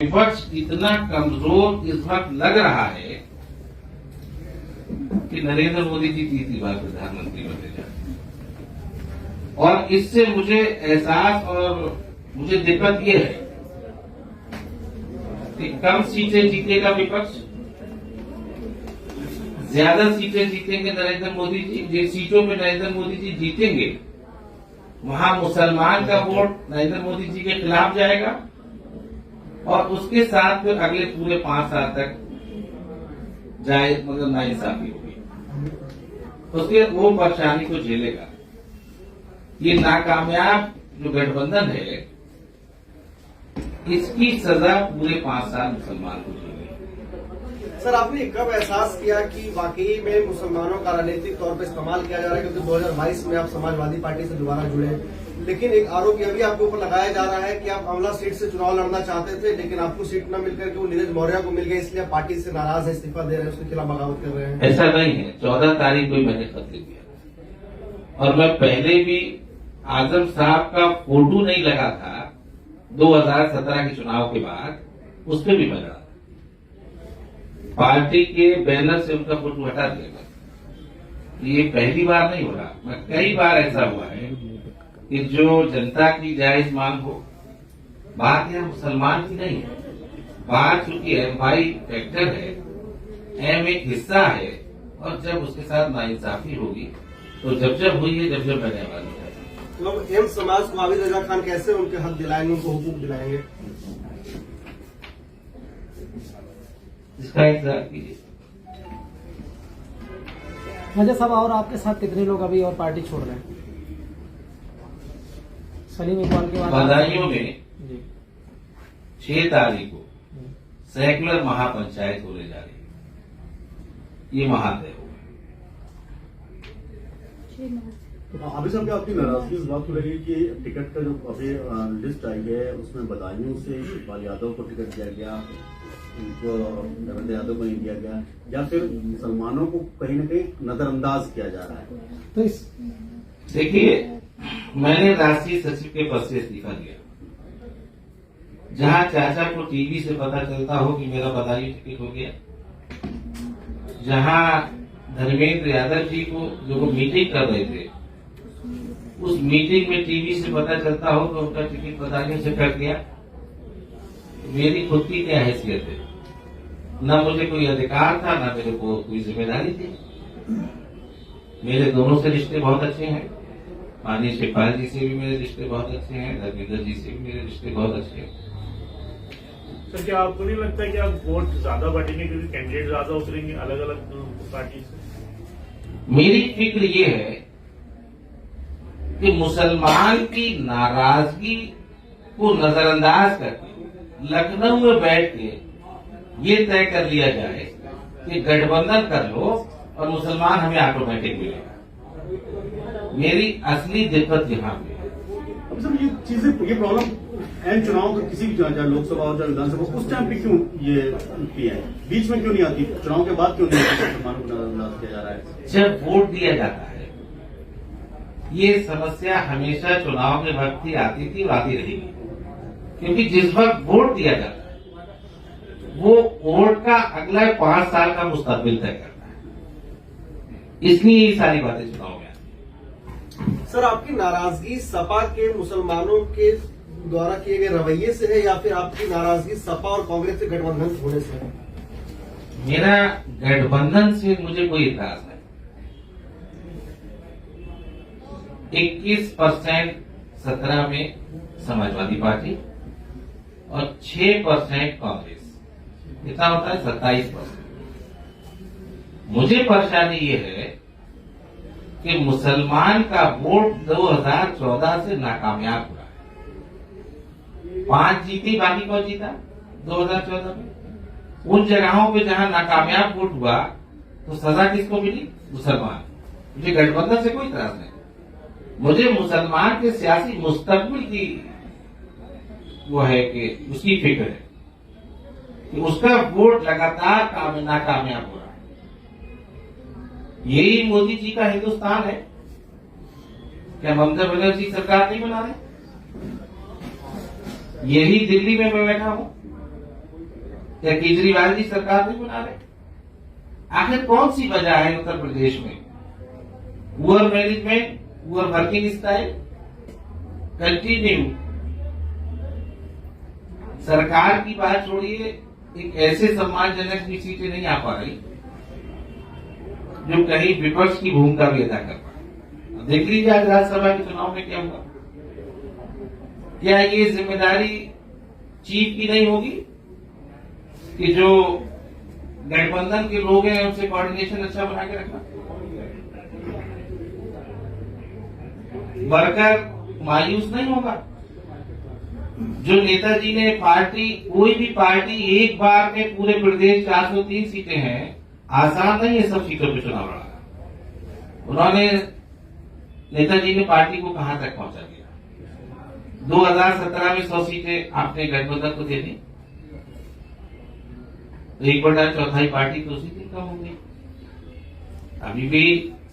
विपक्ष इतना कमजोर इस वक्त लग रहा है कि नरेंद्र मोदी जी तीसरी बार प्रधानमंत्री बने जाए, और इससे मुझे एहसास और मुझे दिक्कत ये है कि कम सीटें जीतेगा विपक्ष, ज्यादा सीटें जीतेंगे नरेंद्र मोदी जी। जिन सीटों में नरेंद्र मोदी जी जीतेंगे वहां मुसलमान का वोट नरेंद्र मोदी जी के खिलाफ जाएगा, और उसके साथ फिर अगले पूरे 5 साल तक जाए मगर नाइंसाफी होगी, उसके वो परेशानी को झेलेगा। ये नाकामयाब जो गठबंधन है इसकी सजा पूरे 5 साल मुसलमान को झेलेगा। सर, आपने कब एहसास किया कि वाकई में मुसलमानों का राजनीतिक तौर पर इस्तेमाल किया जा रहा है? क्योंकि 2022 में आप समाजवादी पार्टी से दोबारा जुड़े, लेकिन एक आरोप यह भी आपके ऊपर लगाया जा रहा है कि आप अमला सीट से चुनाव लड़ना चाहते थे, लेकिन आपको सीट न मिलकर के वो नीरज मौर्य को मिल गई, इसलिए आप पार्टी से नाराज है, इस्तीफा दे रहे हैं, उसके खिलाफ बगावत कर रहे हैं। ऐसा नहीं है। 14 तारीख को मैंने खत लिख दिया, और मैं पहले भी आजम साहब का फोटो नहीं लगा था 2017 के चुनाव के बाद, उस पर भी मैं लड़ा, पार्टी के बैनर से उनका फोटो हटा दिया। ये पहली बार नहीं हो रहा, मैं कई बार ऐसा हुआ है कि जो जनता की जायज मांग हो, बात यह मुसलमान की नहीं है, बात चूंकि MI फैक्टर है, M एक हिस्सा है, और जब उसके साथ नाइंसाफी होगी तो जब हुई है, जब मैंने आवाज उठाई। तो अब M समाज को आबिद रजा खान कैसे उनके हक दिलाएंगे, उनको हुकूक दिलाएंगे? इसका इंतजार कीजिए। राजा साहब, और आपके साथ कितने लोग अभी और पार्टी छोड़ रहे हैं? सलीम इकबाल के बाद बदायूं में 6 तारीख को सेकुलर महापंचायत होने जा रही है, ये महादेव होगा। अभी साहब, क्या आपकी नाराजगी इस बात को लगी कि टिकट का जो अभी लिस्ट आई है उसमें बदायूं से इकबाल यादव को टिकट दिया गया, उनको नरेंद्र यादव को नहीं दिया गया, या फिर मुसलमानों को कहीं न कहीं नजरअंदाज किया जा रहा है? तो इस देखिए, मैंने राष्ट्रीय सचिव के पद से इस्तीफा दिया। जहां चाचा को टीवी से पता चलता हो कि मेरा बदायूं टिकट हो गया, जहां धर्मेंद्र यादव जी को जो वो मीटिंग कर रहे थे, उस मीटिंग में टीवी से पता चलता हो तो उनका टिकट बदायूं से कट गया, मेरी खुद की क्या हैसियत है? न मुझे कोई अधिकार था, न मेरे को कोई जिम्मेदारी थी। मेरे दोनों से रिश्ते बहुत अच्छे हैं, माननीय शिवपाल जी से भी मेरे रिश्ते बहुत अच्छे हैं, धर्मेंद्र जी से भी मेरे रिश्ते बहुत अच्छे हैं। सर, क्या आपको नहीं लगता है कि आप वोट ज्यादा बांटेंगे क्योंकि कैंडिडेट ज्यादा उतरेंगे अलग अलग पार्टी से? मेरी फिक्र ये है कि मुसलमान की नाराजगी को नजरअंदाज करके लखनऊ में बैठ के ये तय कर लिया जाए कि गठबंधन कर लो और मुसलमान हमें ऑटोमेटिक मिलेगा। मेरी असली दिक्कत यहाँ पे है। अब सर, ये प्रॉब्लम एंड चुनाव का किसी भी चाहे लोकसभा हो चाहे विधानसभा, उस टाइम पे क्यों ये है? बीच में क्यों नहीं आती? चुनाव के बाद क्यों नहीं आती? मुसलमानों को नजरअंदाज किया जा रहा है जब वोट दिया जाता है। ये समस्या हमेशा चुनाव में वक्त आती थी और आती रहेगी, क्योंकि जिस वक्त वोट दिया जाता है वो वोट का अगला 5 साल का मुस्तकबिल तय करता है, इसलिए ये सारी बातें चुनाव में आती हैं। सर, आपकी नाराजगी सपा के मुसलमानों के द्वारा किए गए रवैये से है, या फिर आपकी नाराजगी सपा और कांग्रेस के गठबंधन होने से है? मेरा गठबंधन से मुझे कोई इतराज नहीं। 21% 17 में समाजवादी पार्टी और 6% कांग्रेस, कितना होता है? 27%। मुझे परेशानी ये है कि मुसलमान का वोट 2014 से नाकामयाब हुआ है। 5 जीती, बाकी कौन जीता 2014 में? उन जगहों पे जहां नाकामयाब वोट हुआ तो सजा किसको मिली? मुसलमान। मुझे गठबंधन से कोई इतराज नहीं, मुझे मुसलमान के सियासी मुस्तकबिल की वो है कि उसकी फिक्र है कि उसका वोट लगातार नाकामयाब हो रहा है। यही मोदी जी का हिंदुस्तान है। क्या ममता बनर्जी सरकार नहीं बना रहे? यही दिल्ली में मैं बैठा हूं, क्या केजरीवाल जी सरकार नहीं बना रहे? आखिर कौन सी वजह है उत्तर प्रदेश में? Poor management, poor working style continue. सरकार की बात छोड़िए, एक ऐसे सम्मानजनक भी सीटें नहीं आ पा रही जो कहीं विपक्ष की भूमिका भी अदा कर पाए। देख लीजिए आज राज्यसभा के चुनाव में क्या हुआ। क्या ये जिम्मेदारी चीफ की नहीं होगी कि जो गठबंधन के लोग हैं उनसे कोऑर्डिनेशन अच्छा बना के रखना? वर्कर मायूस नहीं होगा? जो नेताजी ने पार्टी, कोई भी पार्टी एक बार में पूरे प्रदेश 403 सीटें हैं, आसान नहीं है सब सीटों पे चुनाव लड़ना। उन्होंने, नेताजी ने पार्टी को कहां तक पहुंचा दिया। 2017 में 100 सीटें आपने गठबंधन को दे दी, 1/4 पार्टी तो उसी दिन कम हो गई। अभी भी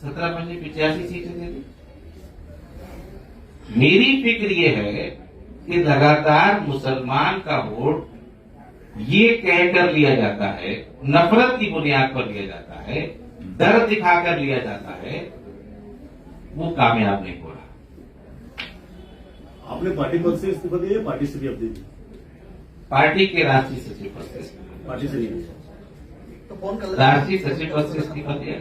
17 पंजे 85 सीटें दे दी। मेरी फिक्र ये है कि लगातार मुसलमान का वोट ये कहकर लिया जाता है, नफरत की बुनियाद पर लिया जाता है, डर दिखाकर लिया जाता है, वो कामयाब नहीं हो रहा। आपने पार्टी पद से इस्तीफा दिया या पार्टी से भी अब दे दी? पार्टी के राष्ट्रीय सचिव पद से, पार्टी से नहीं। तो कौन कर राष्ट्रीय सचिव पद से इस्तीफा दिया।